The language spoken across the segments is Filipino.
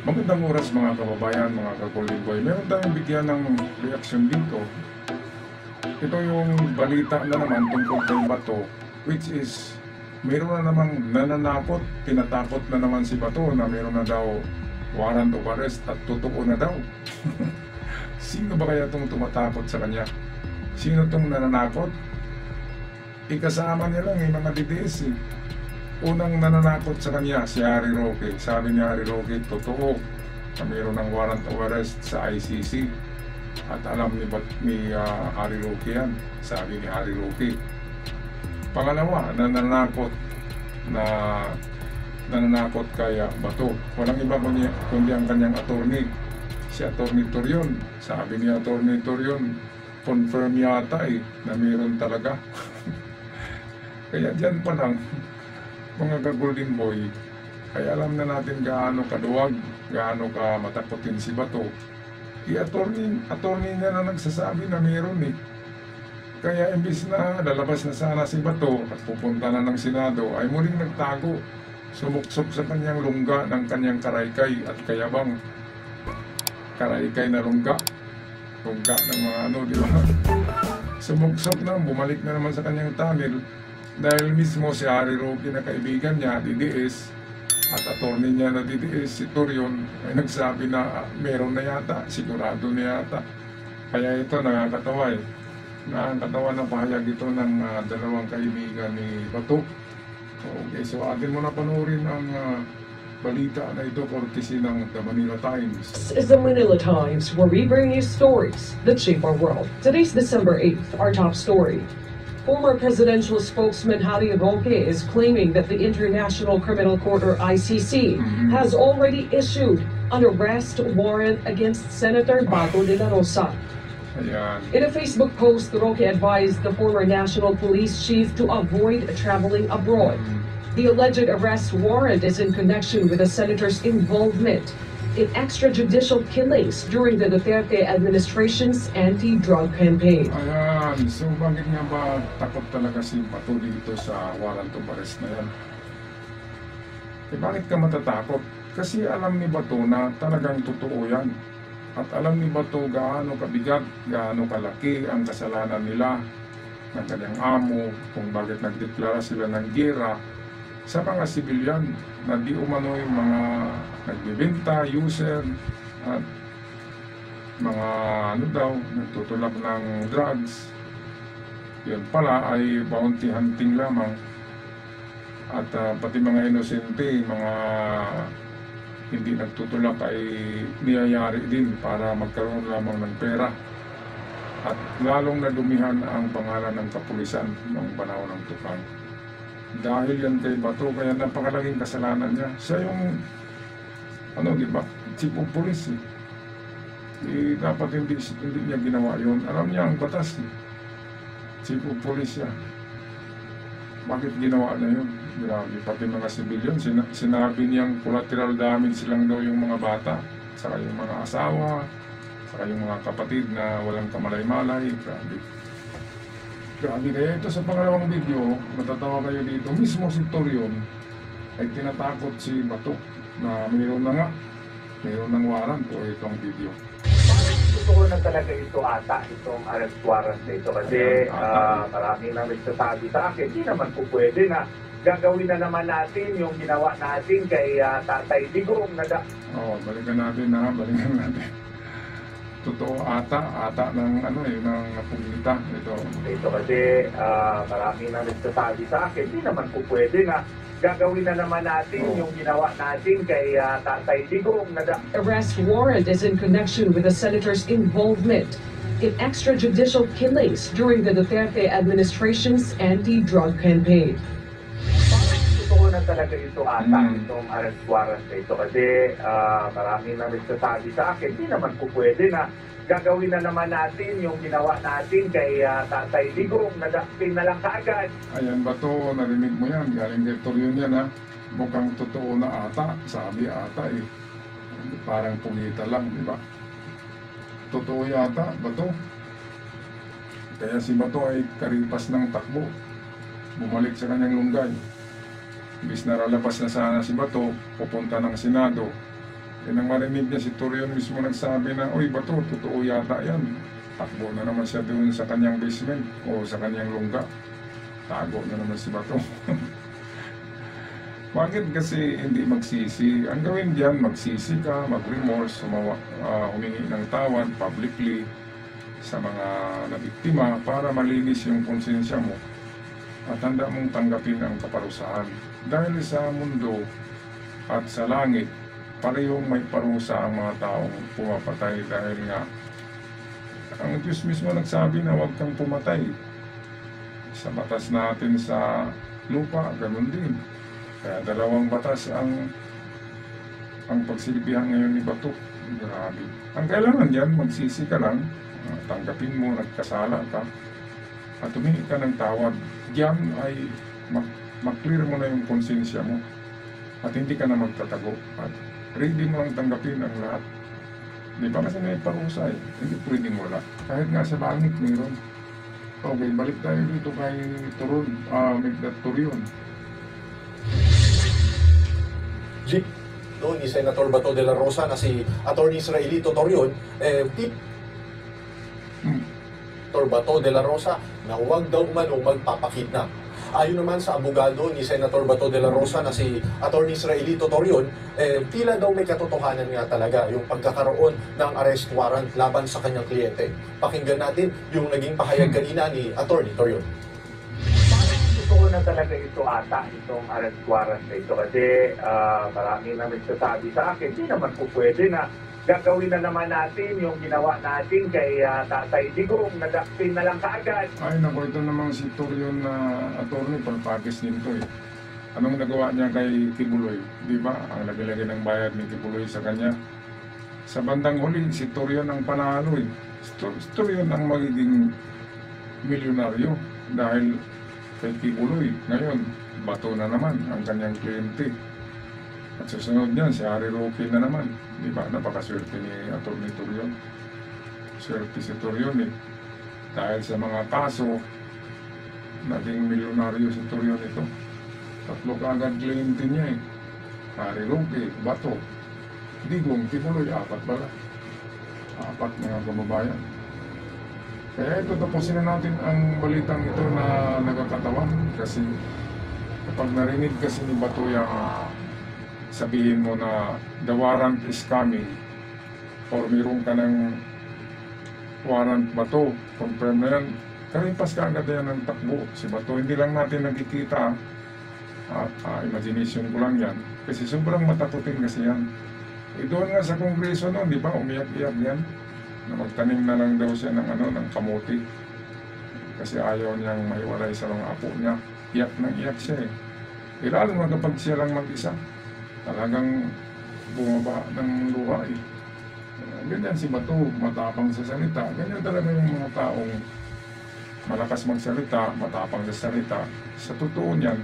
Magandang oras mga kababayan, mga kakuliboy. Meron tayong bigyan ng reaksyon dito. Ito yung balita na naman tungkol kay Bato, which is meron na namang nananakot, tinatakot na naman si Bato na meron na daw warrant of arrest at totoo na daw. Sino ba kaya itong tumatakot sa kanya? Sino itong nananakot? Ikasama niya lang mga DDS eh. Unang nananakot sa kanya si Harry Roque. Sabi ni Harry Roque, totoo na mayroon ng warrant of arrest sa ICC. At alam ni Harry Roque yan. Sabi ni Harry Roque. Pangalawa, nananakot kay Bato. Walang iba kundi ang kanyang attorney. Si Attorney Torion. Sabi ni Attorney Torion, confirm yata na mayroon talaga. Kaya dyan pa lang, mga ka-Golden Boy, ay alam na natin gaano kaduwag, gaano ka matakotin si Bato. Attorney niya na nagsasabi na mayroon eh. Kaya imbis na lalabas na sana si Bato at pupunta na ng Senado, ay muling nagtago, sumuksok sa kanyang lungga ng kanyang karaykay at kayabang. Karaykay na lungga ng mga di ba? Sumuksok na, bumalik na naman sa kanyang tunnel. Dahil mismo si Harry Roque na kaibigan niya, DDS, at attorney niya na DDS, si Torion, ay nagsabi na meron na yata, sigurado na yata. Kaya ito nakakatawa Nakakatawa na pahayag ito ng dalawang kaibigan ni Bato. Okay, so atin mo na panoorin ang balita na ito courtesy ng The Manila Times. This is the Manila Times, where we bring you stories that shape our world. Today's December 8th, our top story. Former presidential spokesman Harry Roque is claiming that the International Criminal Court, or ICC, has already issued an arrest warrant against Senator Bato de la Rosa. Ayan. In a Facebook post, Roque advised the former national police chief to avoid traveling abroad. The alleged arrest warrant is in connection with the senator's involvement in extrajudicial killings during the Duterte administration's anti-drug campaign. Ayan, so bakit nga ba takot talaga si Bato dito sa warrant of arrest na yan? Bakit ka matatakot? Kasi alam ni Bato na talagang totoo yan. At alam ni Bato gaano kabigat, gaano kalaki ang kasalanan nila ng kanyang amo, kung bakit nagdeklara sila ng giyera sa mga sibilyan na di umano yung mga nagbibenta, user, at mga nagtutulak ng drugs. Yun pala ay bounty hunting lamang. At pati mga inosente, mga hindi nagtutulak ay niyayari din para magkaroon lamang ng pera. At lalong nadumihan ang pangalan ng kapulisan noong panahon ng Tukang. Dahil yan kay Bato, kaya napakalaking kasalanan niya. Siya yung, di ba, chief of police dapat hindi niya ginawa yun. Alam niya ang batas chief of police siya. Bakit ginawa niya yun? Grabe, pati mga civilian, sinabi niyang collateral damage lang daw yung mga bata, saka yung mga asawa, saka yung mga kapatid na walang kamalay-malay. Grabe. Grabe, kaya ito sa pangalawang video, matatawa kayo dito, mismo si Torion ay tinatakot si Bato na mayroon ng warrant o itong video. Totoo na talaga ito ata, itong arrest warrant na ito kasi marami nang nagsasabi sa akin, di naman po pwede na gagawin na naman natin yung ginawa natin kay Tatay Digong na balikan natin. Totoo ata ng ng pumita ito. Ito kasi marami nang nagsasabi sa akin, di naman po pwede na gagawin na naman natin yung ginawa natin kay Tatay Digong na Arrest warrant is in connection with the senator's involvement in extrajudicial killings during the Duterte administration's anti-drug campaign. Totoo na talaga ito ata, itong arrest warrant na ito kasi marami nang nagsasabi sa akin, di naman po pwede na gagawin na naman natin yung ginawa natin kay Tatay Digong na dakpin na lang kaagad. Ayan, Bato, narinig mo yan, galing kay Torion yan mukhang totoo na ata, sabi ata parang pumita lang, di ba? Totoo yata, Bato. Kaya si Bato ay karipas ng takbo, bumalik sa kanyang lunggay. Imbis na lalabas na sana si Bato, pupunta ng Senado, Nang marinig niya si Torion mismo nagsabi na, "Uy, Bato, totoo yata yan." Takbo na naman siya doon sa kanyang basement o sa kanyang lungga. Tago na naman si Bato. Bakit kasi hindi magsisi? Ang gawin diyan, magsisi ka, mag-remorse, humingi ng tawad publicly sa mga nabiktima para malinis yung konsensya mo at handa mong tanggapin ang kaparusahan. Dahil sa mundo at sa langit, parehong may parusa ang mga taong pumapatay dahil nga ang Diyos mismo nagsabi na huwag kang pumatay. Sa batas natin sa lupa, ganun din. Kaya dalawang batas ang pagsilbihan ngayon ni Bato. Grabe. Ang kailangan yan, magsisi ka lang, tanggapin mo, nagkasala ka, at humingi ka ng tawad. Diyan ay mag-clear mo na yung konsensya mo at hindi ka na magtatago at ready mo lang tanggapin ang lahat. Di ba kasi may parusa eh, hindi pwedeng wala. Kahit nga sa langit mayroon. Okay, balik tayo dito kay Torion. Jeep ni Senator Bato de la Rosa na si Attorney Israelito Torion, Senator Bato de la Rosa na huwag daw manong magpapakidnap. Ayon naman sa abogado ni Senator Bato de la Rosa na si Attorney Israelito Torion, tila daw may katotohanan nga talaga yung pagkakaroon ng arrest warrant laban sa kanyang kliyente. Pakinggan natin yung naging pahayag kanina ni Attorney Torion. Totoo na talaga ito ata, itong arrest warrant na ito. Kasi marami na nagsasabi sa akin, hindi naman po pwede na gagawin na naman natin yung ginawa natin kay Tatay Digong, nag-actin na lang kaagad. Ay, naku, ito namang si Torion na attorney, palpagis din to eh. Anong nagawa niya kay Kibuloy? Di ba? Ang lagay-lagay ng bayad ni Kibuloy sa kanya. Sa bandang huli, si Torion ang panalo eh. Si Torion ang magiging milyonaryo dahil kay Kibuloy. Ngayon, Bato na naman ang kanyang kliyente. At susunod niyan, si Harry Roque na naman. Di ba? Napakaswerte ni Atty. Torion. Swerte si Torion eh. Dahil sa mga kaso, naging milyonaryo si Torion ito. Tatlo kaagad kliyente niya eh. Harry Roque, Bato, Digong, Kibuloy, apat pala. Apat mga kababayan. Kaya ito, tapusin na natin ang balitang ito na nagkakatawan kasi kapag narinig kasi ni Bato yung sabihin mo na the warrant is coming or mayroon ka ng warrant Bato, confirm na yan, karipas ka agad yan ng takbo si Bato. Hindi lang natin nakikita at imagination ko lang yan kasi sobrang matakutin kasi yan. Doon nga sa kongreso noon, di ba, umiyak-iyak yan na magtanim na lang daw siya ng kamote kasi ayaw niyang maiwalay sa mga apo niya. Iyak nang iyak siya eh. Lalo na kapag siya lang mag-isa, talagang bumaba ng luha eh. Ganyan si Bato, matapang sa salita. Ganyan talaga yung mga taong malakas magsalita, matapang sa salita. Sa totoo niyan,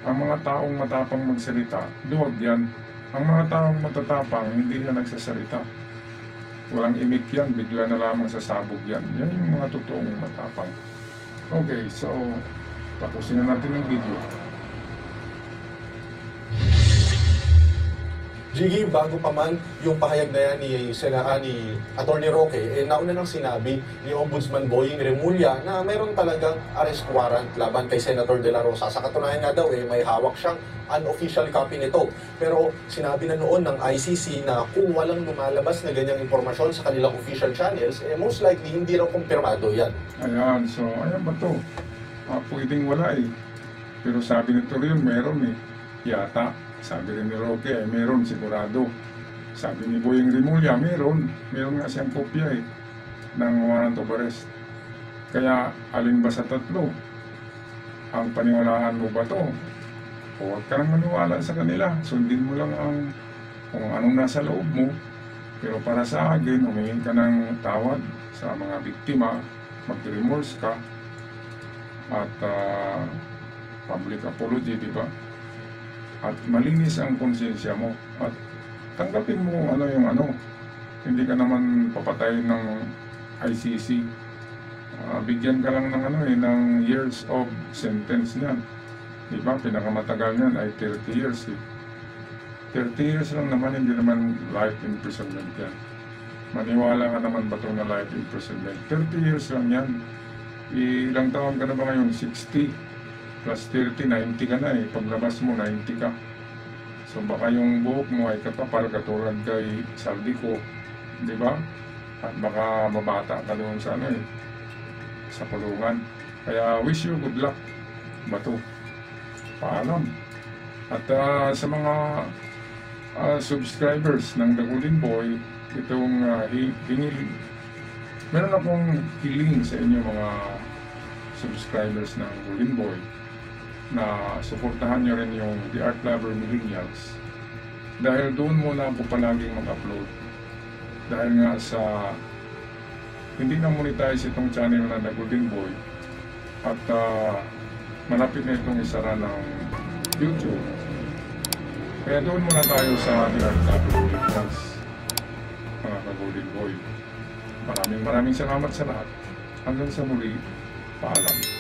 ang mga taong matapang magsalita, duwag yan. Ang mga taong matatapang, hindi na nagsasalita. Walang imik yan, bigla na lamang sasabog yan. Yan yung mga totoong matapang. Okay, so tapusin na natin ang video. Jiggy, bago pa man yung pahayag na yan ni Atty. Roque, nauna nang sinabi ni Ombudsman Boying Remulla na mayroon talagang arrest warrant laban kay Senator De La Rosa. Sa katunayan nga daw, may hawak siyang unofficial copy nito. Pero sinabi na noon ng ICC na kung walang lumalabas na ganyang impormasyon sa kanilang official channels, most likely hindi raw kumpirmado yan. Ayan, so ayan ba to? Pwedeng wala eh. Pero sabi ni Torion, meron eh. Yata. Sabi rin ni Roque, meron sigurado. Sabi ni Boying Remulla, meron. Meron nga siyang kopya eh ng warrant of arrest. Kaya alin ba sa tatlo? Ang paniwalaan mo ba to? Huwag ka nang maniwala sa kanila. Sundin mo lang kung anong nasa loob mo. Pero para sa akin, humingin ka ng tawad sa mga biktima, mag-remorse ka, at public apology, di ba? At malinis ang konsensya mo. At tanggapin mo kung ano yung ano. Hindi ka naman papatayin ng ICC. Bigyan ka lang ng ng years of sentence niyan. Diba? Pinakamatagal niyan ay 30 years. 30 years lang naman, hindi naman life imprisonment yan. Maniwala ka naman ba ito na life imprisonment? 30 years lang yan. Ilang taon ka na ba ngayon? 60 plus 30, 90 ka na eh. Paglabas mo, 90 ka. So baka yung buhok mo ay katapal katulad kay Saldico, di ba? At baka mabata ka doon sa ano eh, sa kulungan. Kaya wish you good luck, Bato. Paalam. At sa mga subscribers ng The Golden Boy, itong meron akong hiling sa inyo mga subscribers ng Golden Boy na suportahan nyo rin yung The Art Lover Millennials. Dahil doon muna ako palaging mag-upload. Dahil nga sa hindi na monetize itong channel na The Golden Boy at malapit na itong isara ng YouTube. Kaya doon muna tayo sa The Art Lover Millennials, mga ka-Golden Boy. Maraming salamat sa lahat. Hanggang sa muli, paalam.